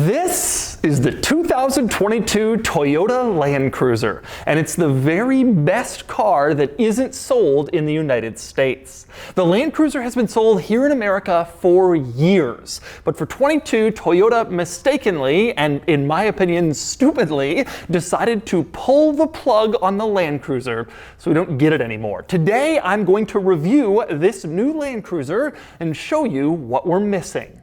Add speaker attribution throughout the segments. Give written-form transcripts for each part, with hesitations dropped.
Speaker 1: This is the 2022 Toyota Land Cruiser, and it's the very best car that isn't sold in the United States. The Land Cruiser has been sold here in America for years, but for 22, Toyota mistakenly, and in my opinion stupidly, decided to pull the plug on the Land Cruiser, so we don't get it anymore. Today I'm going to review this new Land Cruiser and show you what we're missing.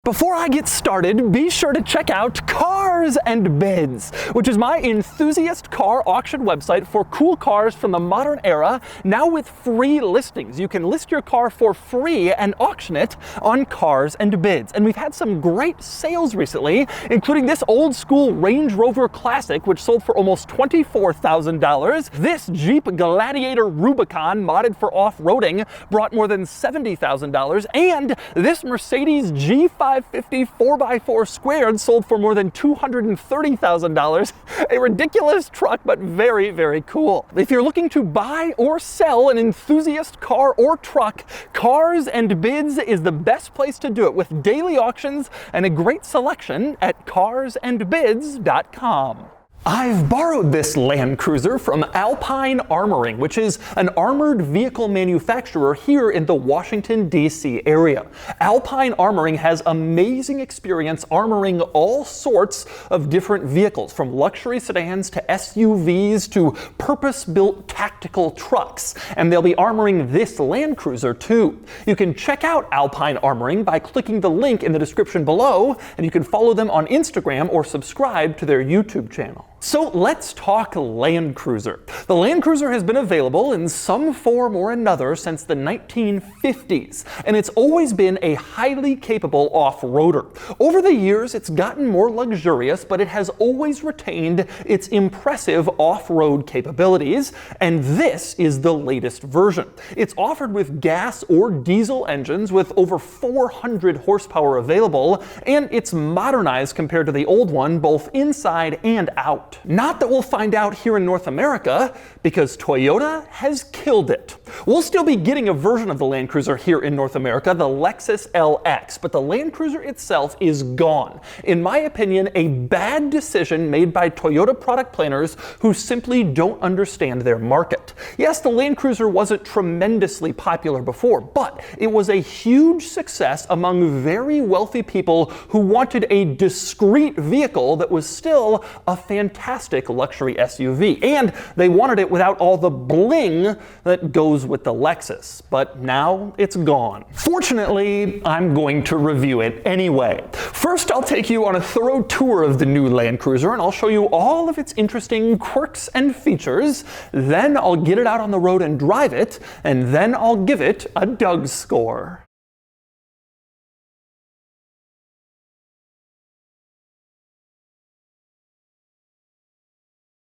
Speaker 1: Before I get started, be sure to check out Cars and Bids, which is my enthusiast car auction website for cool cars from the modern era, now with free listings. You can list your car for free and auction it on Cars and Bids. And we've had some great sales recently, including this old school Range Rover Classic, which sold for almost $24,000. This Jeep Gladiator Rubicon, modded for off-roading, brought more than $70,000. And this Mercedes G550 4x4 squared sold for more than $230,000. A ridiculous truck, but very, very cool. If you're looking to buy or sell an enthusiast car or truck, Cars and Bids is the best place to do it, with daily auctions and a great selection at carsandbids.com. I've borrowed this Land Cruiser from ALPINE Armoring, which is an armored vehicle manufacturer here in the Washington, D.C. area. ALPINE Armoring has amazing experience armoring all sorts of different vehicles, from luxury sedans to SUVs to purpose-built tactical trucks. And they'll be armoring this Land Cruiser too. You can check out ALPINE Armoring by clicking the link in the description below, and you can follow them on Instagram or subscribe to their YouTube channel. So let's talk Land Cruiser. The Land Cruiser has been available in some form or another since the 1950s, and it's always been a highly capable off-roader. Over the years, it's gotten more luxurious, but it has always retained its impressive off-road capabilities, and this is the latest version. It's offered with gas or diesel engines with over 400 horsepower available, and it's modernized compared to the old one, both inside and out. Not that we'll find out here in North America, because Toyota has killed it. We'll still be getting a version of the Land Cruiser here in North America, the Lexus LX, but the Land Cruiser itself is gone. In my opinion, a bad decision made by Toyota product planners who simply don't understand their market. Yes, the Land Cruiser wasn't tremendously popular before, but it was a huge success among very wealthy people who wanted a discreet vehicle that was still a fantastic luxury SUV, and they wanted it without all the bling that goes with the Lexus, but now it's gone. Fortunately, I'm going to review it anyway. First, I'll take you on a thorough tour of the new Land Cruiser, and I'll show you all of its interesting quirks and features. Then I'll get it out on the road and drive it, and then I'll give it a DougScore.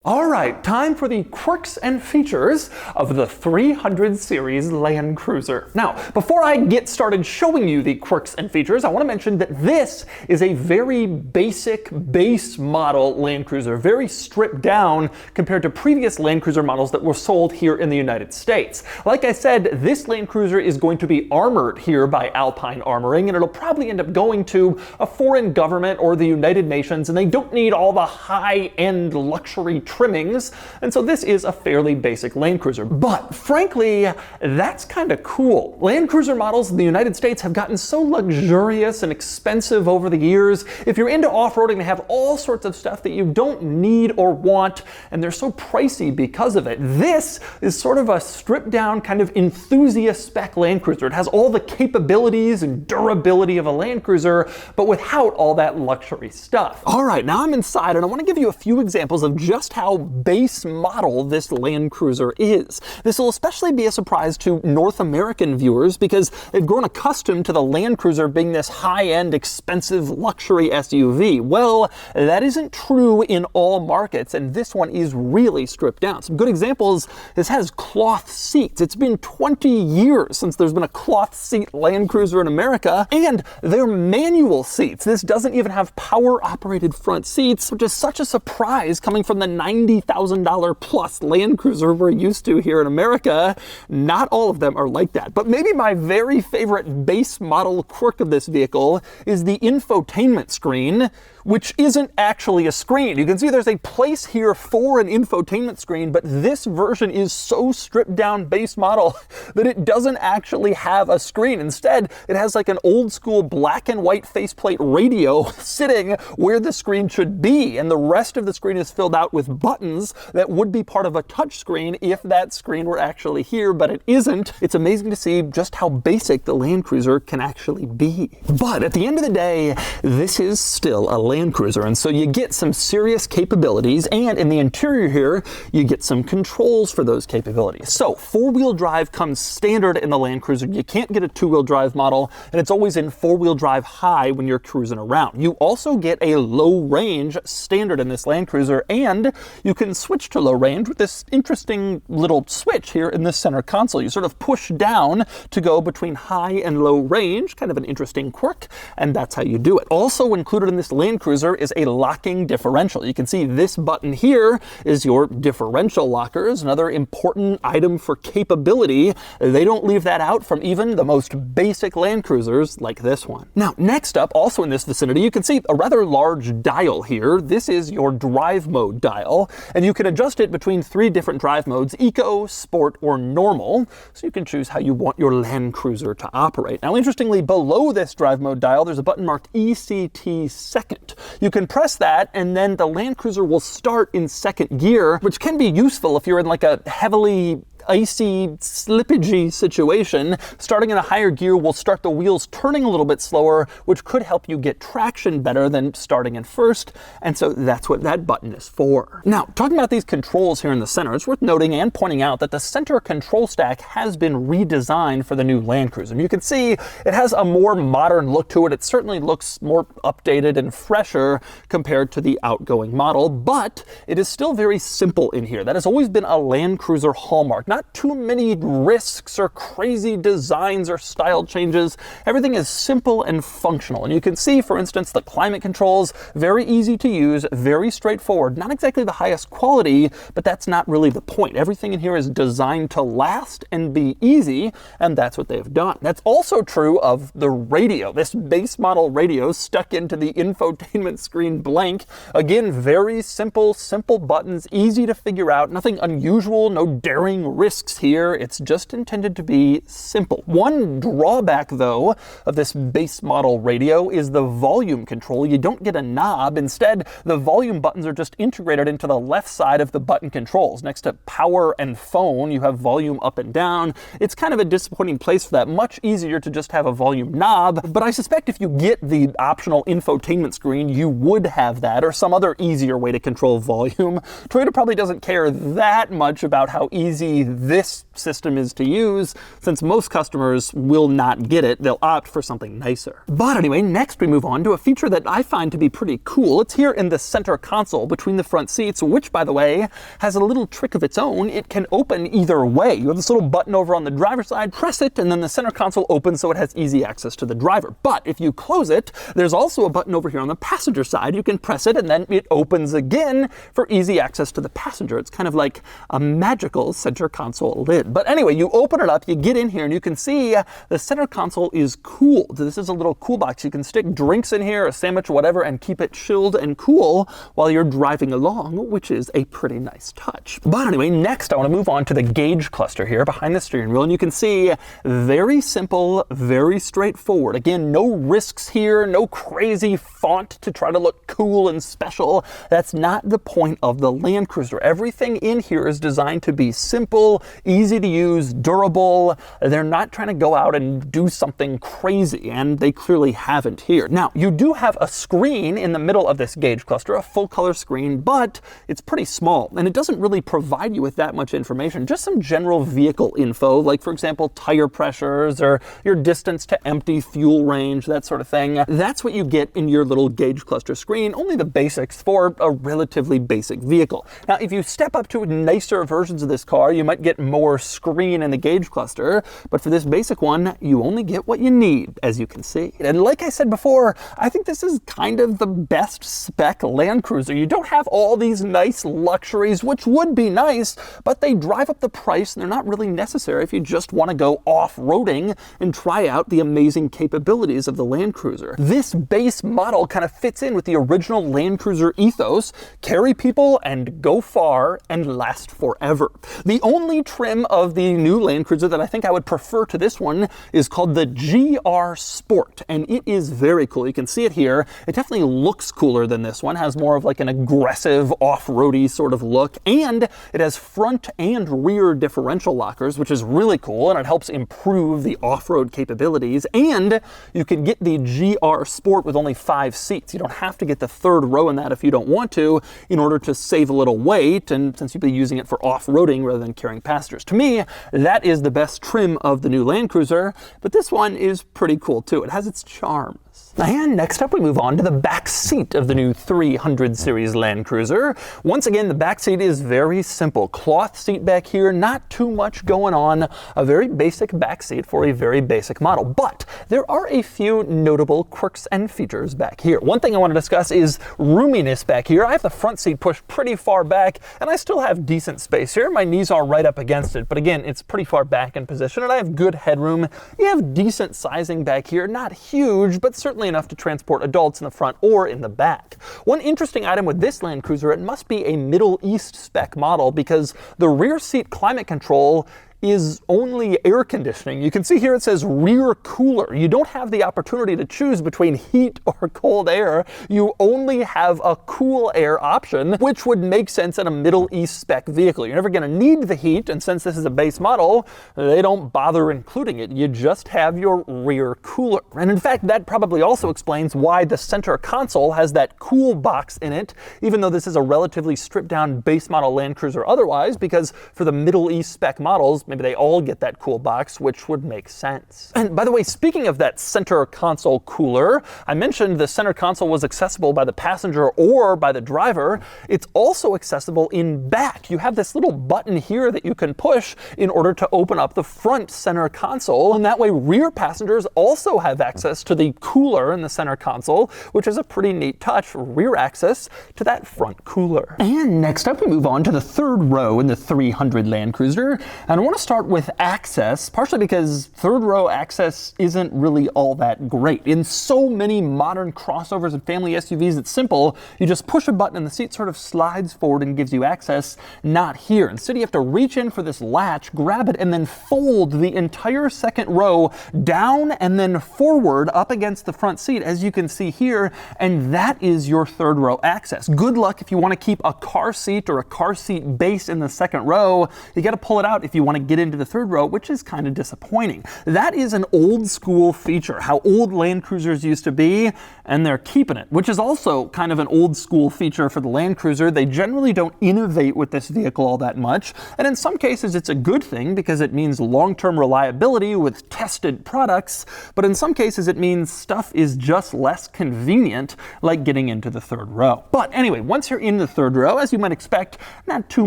Speaker 1: Alright, time for the quirks and features of the 300 series Land Cruiser. Now, before I get started showing you the quirks and features, I want to mention that this is a very basic base model Land Cruiser, very stripped down compared to previous Land Cruiser models that were sold here in the United States. Like I said, this Land Cruiser is going to be armored here by ALPINE Armoring, and it'll probably end up going to a foreign government or the United Nations, and they don't need all the high-end luxury trimmings, and so this is a fairly basic Land Cruiser. But frankly, that's kind of cool. Land Cruiser models in the United States have gotten so luxurious and expensive over the years. If you're into off-roading, they have all sorts of stuff that you don't need or want, and they're so pricey because of it. This is sort of a stripped down kind of enthusiast spec Land Cruiser. It has all the capabilities and durability of a Land Cruiser, but without all that luxury stuff. All right, now I'm inside, and I want to give you a few examples of just how base model this Land Cruiser is. This will especially be a surprise to North American viewers because they've grown accustomed to the Land Cruiser being this high-end, expensive luxury SUV. Well, that isn't true in all markets, and this one is really stripped down. Some good examples: this has cloth seats. It's been 20 years since there's been a cloth seat Land Cruiser in America, and they're manual seats. This doesn't even have power-operated front seats, which is such a surprise coming from the $90,000 plus Land Cruiser we're used to here in America, not all of them are like that. But maybe my very favorite base model quirk of this vehicle is the infotainment screen, which isn't actually a screen. You can see there's a place here for an infotainment screen, but this version is so stripped down base model that it doesn't actually have a screen. Instead, it has like an old school black and white faceplate radio sitting where the screen should be, and the rest of the screen is filled out with buttons that would be part of a touch screen if that screen were actually here, but it isn't. It's amazing to see just how basic the Land Cruiser can actually be. But at the end of the day, this is still a Land Cruiser, and so you get some serious capabilities, and in the interior here, you get some controls for those capabilities. So four-wheel drive comes standard in the Land Cruiser. You can't get a two-wheel drive model, and it's always in four-wheel drive high when you're cruising around. You also get a low range standard in this Land Cruiser, and you can switch to low range with this interesting little switch here in the center console. You sort of push down to go between high and low range, kind of an interesting quirk, and that's how you do it. Also included in this Land Cruiser is a locking differential. You can see this button here is your differential lockers, another important item for capability. They don't leave that out from even the most basic Land Cruisers like this one. Now, next up, also in this vicinity, you can see a rather large dial here. This is your drive mode dial, and you can adjust it between three different drive modes: Eco, Sport, or Normal. So you can choose how you want your Land Cruiser to operate. Now, interestingly, below this drive mode dial, there's a button marked ECT Second. You can press that, and then the Land Cruiser will start in second gear, which can be useful if you're in like a heavily icy, slippagey situation. Starting in a higher gear will start the wheels turning a little bit slower, which could help you get traction better than starting in first, and so that's what that button is for. Now, talking about these controls here in the center, it's worth noting and pointing out that the center control stack has been redesigned for the new Land Cruiser. You can see it has a more modern look to it. It certainly looks more updated and fresher compared to the outgoing model, but it is still very simple in here. That has always been a Land Cruiser hallmark. Not too many risks or crazy designs or style changes. Everything is simple and functional. And you can see, for instance, the climate controls, very easy to use, very straightforward. Not exactly the highest quality, but that's not really the point. Everything in here is designed to last and be easy, and that's what they've done. That's also true of the radio. This base model radio stuck into the infotainment screen blank. Again, very simple buttons, easy to figure out, nothing unusual, no daring risks here. It's just intended to be simple. One drawback, though, of this base model radio is the volume control. You don't get a knob. Instead, the volume buttons are just integrated into the left side of the button controls. Next to power and phone, you have volume up and down. It's kind of a disappointing place for that. Much easier to just have a volume knob, but I suspect if you get the optional infotainment screen, you would have that, or some other easier way to control volume. Toyota probably doesn't care that much about how easy this system is to use, since most customers will not get it. They'll opt for something nicer. But anyway, next we move on to a feature that I find to be pretty cool. It's here in the center console between the front seats, which, by the way, has a little trick of its own. It can open either way. You have this little button over on the driver's side, press it, and then the center console opens so it has easy access to the driver. But if you close it, there's also a button over here on the passenger side. You can press it, and then it opens again for easy access to the passenger. It's kind of like a magical center console lid. But anyway, you open it up, you get in here, and you can see the center console is cooled. This is a little cool box. You can stick drinks in here, a sandwich, whatever, and keep it chilled and cool while you're driving along, which is a pretty nice touch. But anyway, next I want to move on to the gauge cluster here behind the steering wheel, and you can see very simple, very straightforward. Again, no risks here, no crazy font to try to look cool and special. That's not the point of the Land Cruiser. Everything in here is designed to be simple, easy to use, durable. They're not trying to go out and do something crazy, and they clearly haven't here. Now, you do have a screen in the middle of this gauge cluster, a full color screen, but it's pretty small, and it doesn't really provide you with that much information. Just some general vehicle info, like, for example, tire pressures or your distance to empty, fuel range, that sort of thing. That's what you get in your little gauge cluster screen, only the basics for a relatively basic vehicle. Now, if you step up to nicer versions of this car, you might might get more screen in the gauge cluster, but for this basic one, you only get what you need, as you can see. And like I said before, I think this is kind of the best spec Land Cruiser. You don't have all these nice luxuries, which would be nice, but they drive up the price and they're not really necessary if you just want to go off-roading and try out the amazing capabilities of the Land Cruiser. This base model kind of fits in with the original Land Cruiser ethos: carry people and go far and last forever. The only trim of the new Land Cruiser that I think I would prefer to this one is called the GR Sport, and it is very cool. You can see it here. It definitely looks cooler than this one, has more of like an aggressive off-roady sort of look, and it has front and rear differential lockers, which is really cool, and it helps improve the off-road capabilities. And you can get the GR Sport with only 5 seats. You don't have to get the third row in that if you don't want to, in order to save a little weight, and since you'll be using it for off-roading rather than carrying passengers. To me, that is the best trim of the new Land Cruiser, but this one is pretty cool too. It has its charms. And next up, we move on to the back seat of the new 300 series Land Cruiser. Once again, the back seat is very simple. Cloth seat back here, not too much going on. A very basic back seat for a very basic model. But there are a few notable quirks and features back here. One thing I want to discuss is roominess back here. I have the front seat pushed pretty far back, and I still have decent space here. My knees are right up against it, but again, it's pretty far back in position, and I have good headroom. You have decent sizing back here, not huge, but certainly enough to transport adults in the front or in the back. One interesting item with this Land Cruiser, it must be a Middle East spec model, because the rear seat climate control is only air conditioning. You can see here it says rear cooler. You don't have the opportunity to choose between heat or cold air. You only have a cool air option, which would make sense in a Middle East spec vehicle. You're never going to need the heat, and since this is a base model, they don't bother including it. You just have your rear cooler. And in fact, that probably also explains why the center console has that cool box in it, even though this is a relatively stripped down base model Land Cruiser otherwise, because for the Middle East spec models, maybe they all get that cool box, which would make sense. And by the way, speaking of that center console cooler, I mentioned the center console was accessible by the passenger or by the driver. It's also accessible in back. You have this little button here that you can push in order to open up the front center console, and that way rear passengers also have access to the cooler in the center console, which is a pretty neat touch, rear access to that front cooler. And next up, we move on to the third row in the 300 Land Cruiser, and I want to start with access, partially because third row access isn't really all that great. In so many modern crossovers and family SUVs, it's simple. You just push a button and the seat sort of slides forward and gives you access. Not here. Instead, you have to reach in for this latch, grab it, and then fold the entire second row down and then forward up against the front seat, as you can see here, and that is your third row access. Good luck if you want to keep a car seat or a car seat base in the second row. You got to pull it out if you want to get into the third row, which is kind of disappointing. That is an old school feature, how old Land Cruisers used to be, and they're keeping it, which is also kind of an old school feature for the Land Cruiser. They generally don't innovate with this vehicle all that much, and in some cases it's a good thing because it means long-term reliability with tested products, but in some cases it means stuff is just less convenient, like getting into the third row. But anyway, once you're in the third row, as you might expect, not too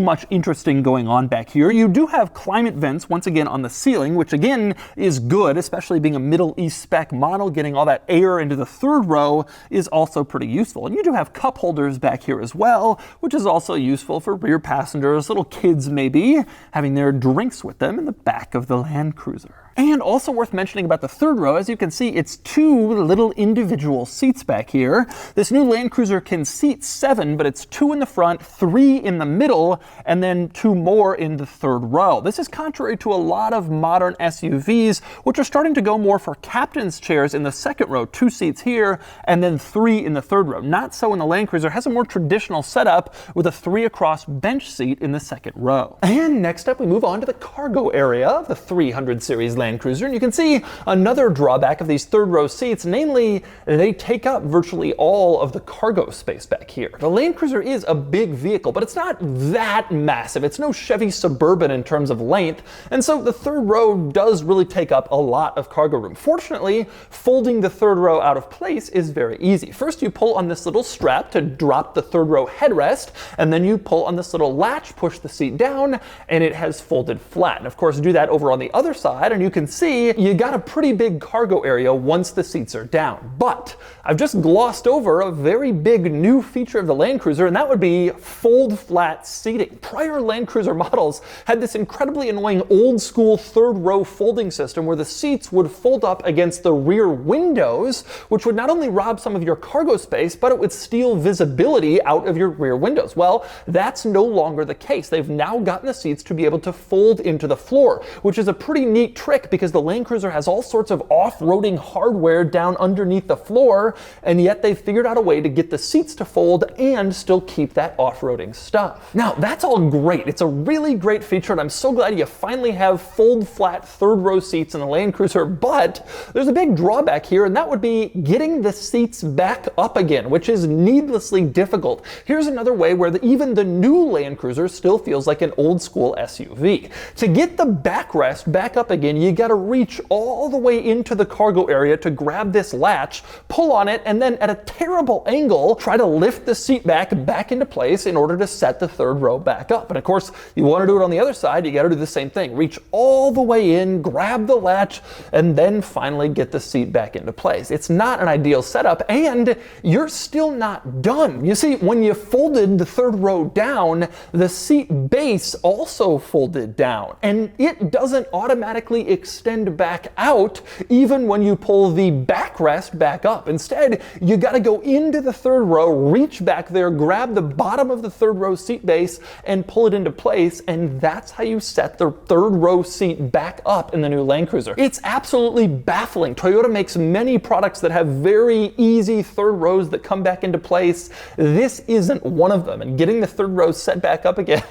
Speaker 1: much interesting going on back here. You do have climate vents once again on the ceiling, which again is good, especially being a Middle East spec model. Getting all that air into the third row is also pretty useful. And you do have cup holders back here as well, which is also useful for rear passengers, little kids maybe, having their drinks with them in the back of the Land Cruiser. And also worth mentioning about the third row, as you can see, it's 2 little individual seats back here. This new Land Cruiser can seat 7, but it's 2 in the front, 3 in the middle, and then 2 more in the third row. This is contrary to a lot of modern SUVs, which are starting to go more for captain's chairs in the second row, 2 seats here, and then 3 in the third row. Not so in the Land Cruiser. It has a more traditional setup with a 3 across bench seat in the second row. And next up, we move on to the cargo area of the 300 series Land Land Cruiser. And you can see another drawback of these third row seats, namely they take up virtually all of the cargo space back here. The Land Cruiser is a big vehicle, but it's not that massive. It's no Chevy Suburban in terms of length, and so the third row does really take up a lot of cargo room. Fortunately, folding the third row out of place is very easy. First, you pull on this little strap to drop the third row headrest, and then you pull on this little latch, push the seat down, and it has folded flat. And of course, do that over on the other side, and you can see you got a pretty big cargo area once the seats are down. But I've just glossed over a very big new feature of the Land Cruiser, and that would be fold flat seating. Prior Land Cruiser models had this incredibly annoying old school third row folding system where the seats would fold up against the rear windows, which would not only rob some of your cargo space, but it would steal visibility out of your rear windows. Well, that's no longer the case. They've now gotten the seats to be able to fold into the floor, which is a pretty neat trick because the Land Cruiser has all sorts of off-roading hardware down underneath the floor, and yet they've figured out a way to get the seats to fold and still keep that off-roading stuff. Now, that's all great. It's a really great feature, and I'm so glad you finally have fold flat third row seats in the Land Cruiser, but there's a big drawback here, and that would be getting the seats back up again, which is needlessly difficult. Here's another way where even the new Land Cruiser still feels like an old school SUV. To get the backrest back up again, you gotta reach all the way into the cargo area to grab this latch, pull on it, and then at a terrible angle, try to lift the seat back into place in order to set the third row back up. And of course, you want to do it on the other side, you got to do the same thing. Reach all the way in, grab the latch, and then finally get the seat back into place. It's not an ideal setup, and you're still not done. You see, when you folded the third row down, the seat base also folded down, and it doesn't automatically extend back out even when you pull the backrest back up. Instead, you got to go into the third row, reach back there, grab the bottom of the third row seat base, and pull it into place, and that's how you set the third row seat back up in the new Land Cruiser. It's absolutely baffling. Toyota makes many products that have very easy third rows that come back into place. This isn't one of them, and getting the third row set back up again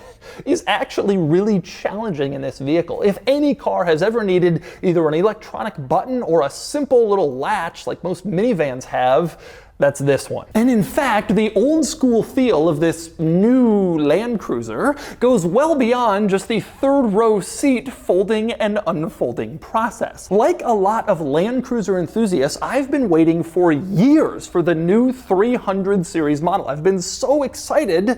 Speaker 1: is actually really challenging in this vehicle. If any car has ever needed either an electronic button or a simple little latch like most minivans have, that's this one. And in fact, the old school feel of this new Land Cruiser goes well beyond just the third row seat folding and unfolding process. Like a lot of Land Cruiser enthusiasts, I've been waiting for years for the new 300 series model. I've been so excited,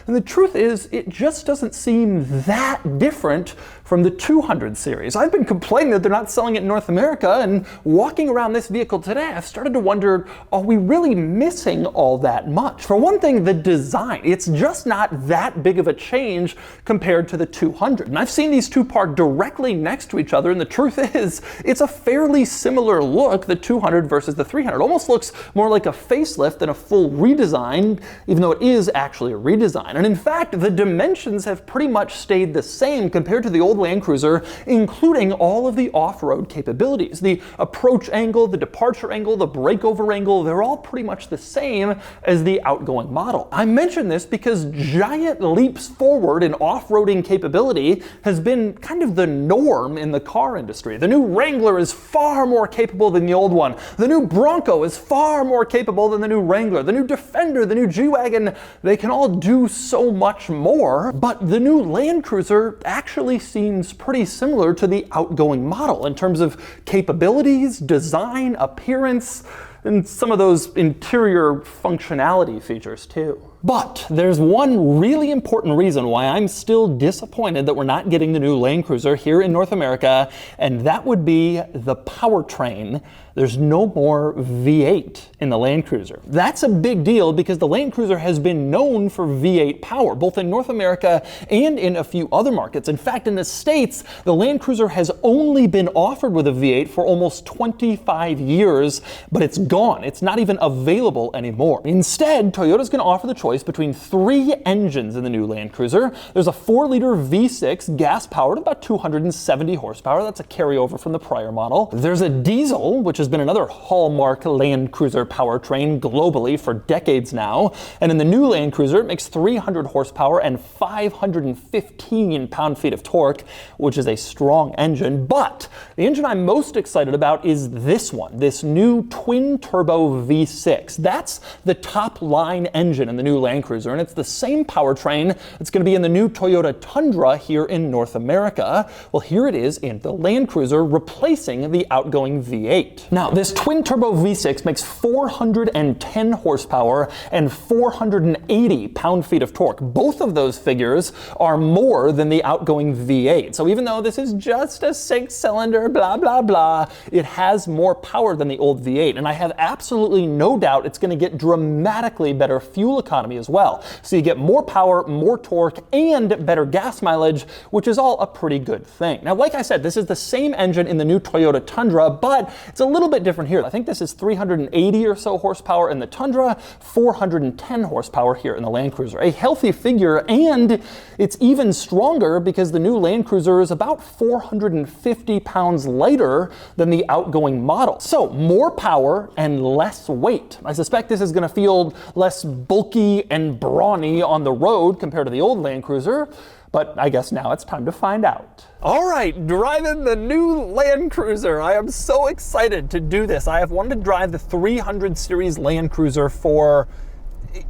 Speaker 1: and the truth is, it just doesn't seem that different from the 200 series. I've been complaining that they're not selling it in North America, and walking around this vehicle today, I've started to wonder, are we really missing all that much? For one thing, the design. It's just not that big of a change compared to the 200. And I've seen these two parked directly next to each other, and the truth is, it's a fairly similar look, the 200 versus the 300. It almost looks more like a facelift than a full redesign, even though it is actually a redesign. And in fact, the dimensions have pretty much stayed the same compared to the old Land Cruiser, including all of the off-road capabilities. The approach angle, the departure angle, the breakover angle, they're all pretty much the same as the outgoing model. I mention this because giant leaps forward in off-roading capability has been kind of the norm in the car industry. The new Wrangler is far more capable than the old one. The new Bronco is far more capable than the new Wrangler. The new Defender, the new G-Wagon, they can all do so much more, but the new Land Cruiser actually seems pretty similar to the outgoing model in terms of capabilities, design, appearance, and some of those interior functionality features too. But there's one really important reason why I'm still disappointed that we're not getting the new Land Cruiser here in North America, and that would be the powertrain. There's no more V8 in the Land Cruiser. That's a big deal because the Land Cruiser has been known for V8 power, both in North America and in a few other markets. In fact, in the States, the Land Cruiser has only been offered with a V8 for almost 25 years, but it's gone. It's not even available anymore. Instead, Toyota's going to offer the choice choice between 3 engines in the new Land Cruiser. There's a 4-liter V6 gas-powered, about 270 horsepower. That's a carryover from the prior model. There's a diesel, which has been another hallmark Land Cruiser powertrain globally for decades now. And in the new Land Cruiser, it makes 300 horsepower and 515 pound-feet of torque, which is a strong engine. But the engine I'm most excited about is this one, this new twin-turbo V6. That's the top-line engine in the new Land Cruiser, and it's the same powertrain that's going to be in the new Toyota Tundra here in North America. Well, here it is in the Land Cruiser, replacing the outgoing V8. Now, this twin-turbo V6 makes 410 horsepower and 480 pound-feet of torque. Both of those figures are more than the outgoing V8. So even though this is just a 6-cylinder, blah, blah, blah, it has more power than the old V8. And I have absolutely no doubt it's going to get dramatically better fuel economy as well. So you get more power, more torque, and better gas mileage, which is all a pretty good thing. Now, like I said, this is the same engine in the new Toyota Tundra, but it's a little bit different here. I think this is 380 or so horsepower in the Tundra, 410 horsepower here in the Land Cruiser. A healthy figure, and it's even stronger because the new Land Cruiser is about 450 pounds lighter than the outgoing model. So more power and less weight. I suspect this is going to feel less bulky and brawny on the road compared to the old Land Cruiser, but I guess now it's time to find out. All right, driving the new Land Cruiser. I am so excited to do this. I have wanted to drive the 300 series Land Cruiser for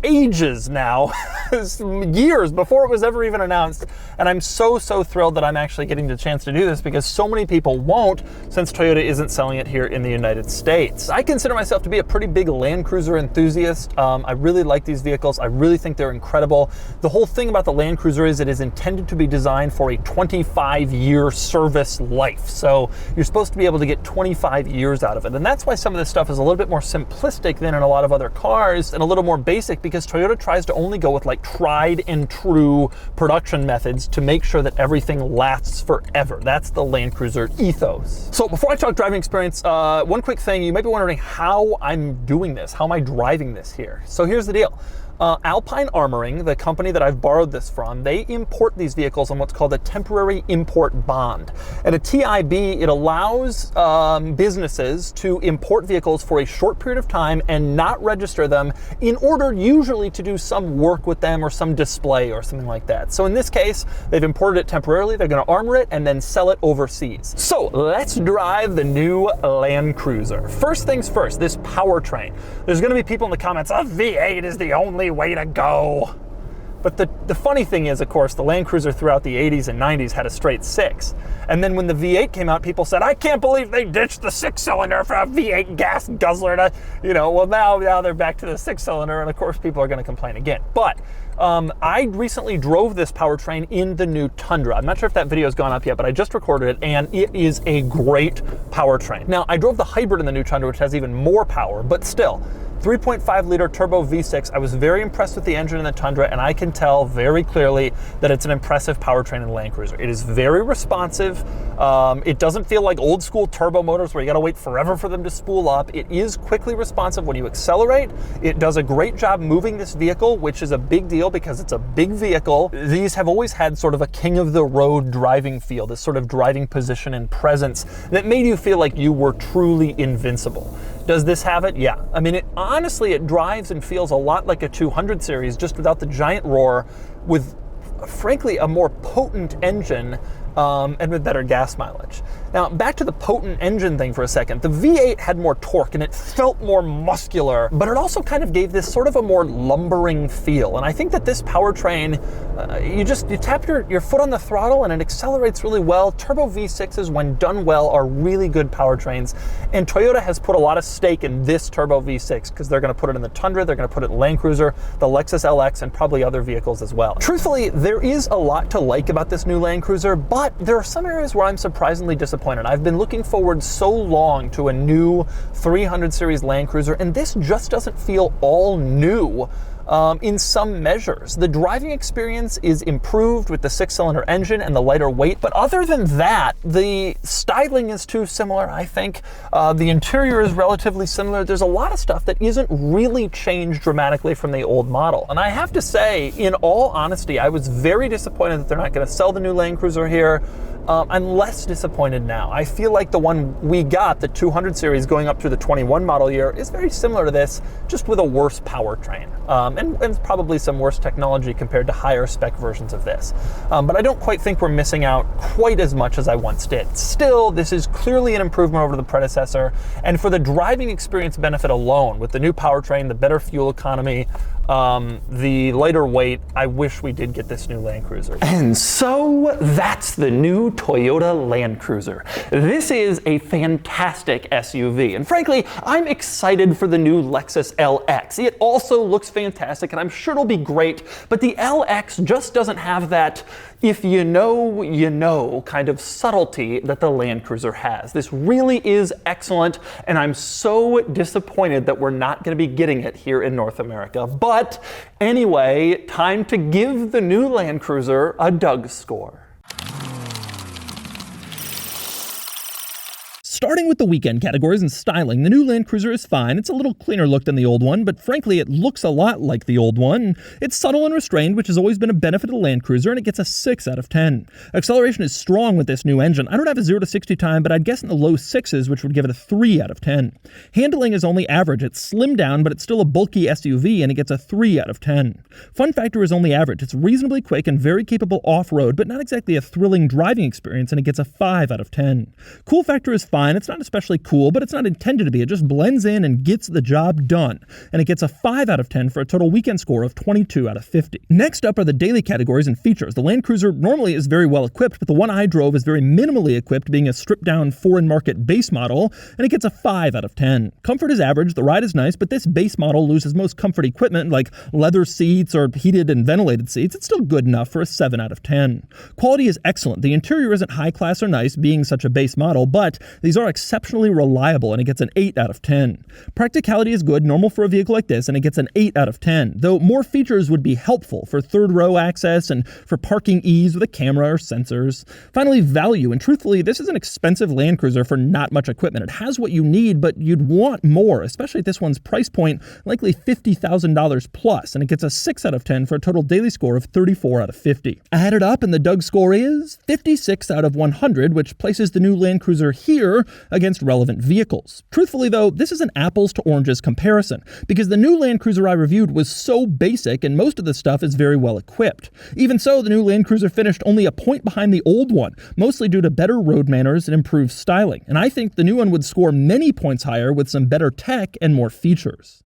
Speaker 1: ages now, years before it was ever even announced, and I'm so thrilled that I'm actually getting the chance to do this because so many people won't, since Toyota isn't selling it here in the United States. I consider myself to be a pretty big Land Cruiser enthusiast. I really like these vehicles. I really think they're incredible. The whole thing about the Land Cruiser is it is intended to be designed for a 25-year service life, so you're supposed to be able to get 25 years out of it, and that's why some of this stuff is a little bit more simplistic than in a lot of other cars and a little more basic, because Toyota tries to only go with like tried and true production methods to make sure that everything lasts forever. That's the Land Cruiser ethos. So before I talk driving experience, one quick thing, you might be wondering how I'm doing this. How am I driving this here? So here's the deal. ALPINE Armoring, the company that I've borrowed this from, they import these vehicles on what's called a temporary import bond. And a TIB, it allows businesses to import vehicles for a short period of time and not register them in order usually to do some work with them or some display or something like that. So in this case, they've imported it temporarily, they're going to armor it and then sell it overseas. So let's drive the new Land Cruiser. First things first, this powertrain. There's going to be people in the comments, oh, V8 is the only way to go. But the funny thing is, of course, the Land Cruiser throughout the 80s and 90s had a straight 6. And then when the V8 came out, people said, I can't believe they ditched the 6-cylinder for a V8 gas guzzler to, well, now they're back to the 6-cylinder, and of course people are going to complain again. But I recently drove this powertrain in the new Tundra. I'm not sure if that video has gone up yet, but I just recorded it, and it is a great powertrain. Now, I drove the hybrid in the new Tundra, which has even more power, but still, 3.5-liter turbo V6. I was very impressed with the engine in the Tundra, and I can tell very clearly that it's an impressive powertrain in the Land Cruiser. It is very responsive. It doesn't feel like old school turbo motors where you gotta wait forever for them to spool up. It is quickly responsive when you accelerate. It does a great job moving this vehicle, which is a big deal because it's a big vehicle. These have always had sort of a king of the road driving feel, this sort of driving position and presence that made you feel like you were truly invincible. Does this have it? Yeah. I mean, honestly, it drives and feels a lot like a 200 series, just without the giant roar, with, frankly, a more potent engine and with better gas mileage. Now, back to the potent engine thing for a second. The V8 had more torque and it felt more muscular, but it also kind of gave this sort of a more lumbering feel. And I think that this powertrain, you tap your foot on the throttle and it accelerates really well. Turbo V6s, when done well, are really good powertrains. And Toyota has put a lot of stake in this Turbo V6 because they're going to put it in the Tundra, they're going to put it in Land Cruiser, the Lexus LX, and probably other vehicles as well. Truthfully, there is a lot to like about this new Land Cruiser, but there are some areas where I'm surprisingly disappointed. I've been looking forward so long to a new 300 series Land Cruiser, and this just doesn't feel all new. in some measures. The driving experience is improved with the 6-cylinder engine and the lighter weight, but other than that, the styling is too similar, I think. The interior is relatively similar. There's a lot of stuff that isn't really changed dramatically from the old model. And I have to say, in all honesty, I was very disappointed that they're not going to sell the new Land Cruiser here. I'm less disappointed now. I feel like the one we got, the 200 series going up through the 21 model year, is very similar to this, just with a worse powertrain. And probably some worse technology compared to higher spec versions of this. But I don't quite think we're missing out quite as much as I once did. Still, this is clearly an improvement over the predecessor, and for the driving experience benefit alone, with the new powertrain, the better fuel economy, the lighter weight, I wish we did get this new Land Cruiser. And so that's the new Toyota Land Cruiser. This is a fantastic SUV, and frankly, I'm excited for the new Lexus LX. It also looks fantastic, and I'm sure it'll be great, but the LX just doesn't have that if you know, you know kind of subtlety that the Land Cruiser has. This really is excellent, and I'm so disappointed that we're not going to be getting it here in North America. But anyway, time to give the new Land Cruiser a DougScore.
Speaker 2: Starting with the weekend categories and styling, the new Land Cruiser is fine. It's a little cleaner look than the old one, but frankly, it looks a lot like the old one. It's subtle and restrained, which has always been a benefit of the Land Cruiser, and it gets a 6 out of 10. Acceleration is strong with this new engine. I don't have a 0 to 60 time, but I'd guess in the low 6s, which would give it a 3 out of 10. Handling is only average. It's slimmed down, but it's still a bulky SUV, and it gets a 3 out of 10. Fun factor is only average. It's reasonably quick and very capable off-road, but not exactly a thrilling driving experience, and it gets a 5 out of 10. Cool factor is fine. It's not especially cool, but it's not intended to be. It just blends in and gets the job done. And it gets a 5 out of 10 for a total weekend score of 22 out of 50. Next up are the daily categories and features. The Land Cruiser normally is very well equipped, but the one I drove is very minimally equipped, being a stripped down foreign market base model, and it gets a 5 out of 10. Comfort is average, the ride is nice, but this base model loses most comfort equipment like leather seats or heated and ventilated seats. It's still good enough for a 7 out of 10. Quality is excellent. The interior isn't high class or nice, being such a base model, but these are exceptionally reliable, and it gets an 8 out of 10. Practicality is good, normal for a vehicle like this, and it gets an 8 out of 10, though more features would be helpful for third row access and for parking ease with a camera or sensors. Finally, value, and truthfully, this is an expensive Land Cruiser for not much equipment. It has what you need, but you'd want more, especially at this one's price point, likely $50,000 plus, and it gets a 6 out of 10 for a total daily score of 34 out of 50. Added up, and the DougScore is 56 out of 100, which places the new Land Cruiser here against relevant vehicles. Truthfully though, this is an apples to oranges comparison, because the new Land Cruiser I reviewed was so basic and most of the stuff is very well equipped. Even so, the new Land Cruiser finished only a point behind the old one, mostly due to better road manners and improved styling, and I think the new one would score many points higher with some better tech and more features.